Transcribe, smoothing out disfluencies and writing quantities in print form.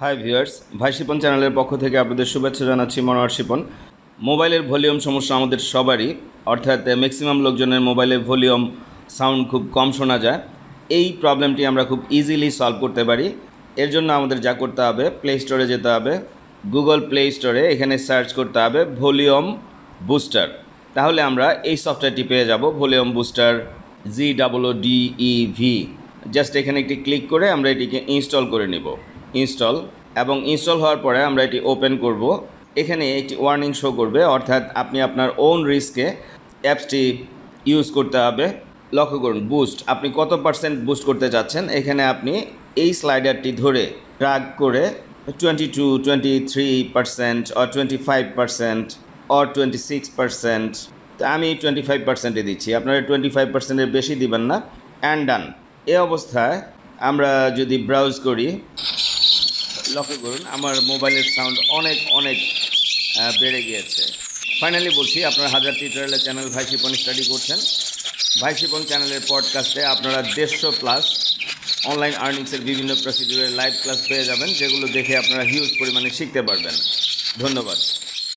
Hi viewers, ভাইশিপন চ্যানেলের পক্ষ থেকে আপনাদের শুভেচ্ছা জানাচ্ছি। মনোহর শিপন। মোবাইলের ভলিউম সমস্যা আমাদের সবারই, অর্থাৎ ম্যাক্সিমাম লোকজনের মোবাইলের ভলিউম সাউন্ড খুব কম শোনা যায়। এই প্রবলেমটি আমরা খুব ইজিলি সলভ করতে পারি। এর জন্য আমাদের যা করতে হবে, প্লে স্টোরে যেতে হবে, গুগল প্লে স্টোরে এখানে সার্চ করতে হবে ভলিউম বুস্টার। তাহলে আমরা এই সফটওয়্যারটি পেয়ে যাব, ভলিউম বুস্টার GOODEV। জাস্ট এখানে একটি ক্লিক করে আমরা এটিকে ইনস্টল করে নেব। ইনস্টল হওয়ার পরে আমরা এটি ওপেন করব। এখানে একটি ওয়ার্নিং শো করবে, অর্থাৎ আপনি আপনার ওন রিস্কে অ্যাপসটি ইউজ করতে হবে। লক্ষ্য করুন, বুস্ট, আপনি কত পার্সেন্ট বুস্ট করতে চাচ্ছেন। এখানে আপনি এই স্লাইডারটি ধরে ড্র্যাগ করে 22, 23% অর 25% অর 26%, তো আমি 25%-এ দিচ্ছি। আপনারা 25%-এর বেশি দিবেন না। অ্যান্ড ডান। এই অবস্থায় আমরা যদি ব্রাউজ করি, লক্ষ্য করুন আমার মোবাইলের সাউন্ড অনেক বেড়ে গিয়েছে। ফাইনালি বলছি, আপনারা হাজার টিউটোরিয়ালের চ্যানেল ভাইশিপন স্টাডি করছেন। ভাইশিপন চ্যানেলের পডকাস্টে আপনারা 150+ অনলাইন আর্নিংসের বিভিন্ন প্রসিডিউরের লাইভ ক্লাস পেয়ে যাবেন, যেগুলো দেখে আপনারা হিউজ পরিমাণে শিখতে পারবেন। ধন্যবাদ।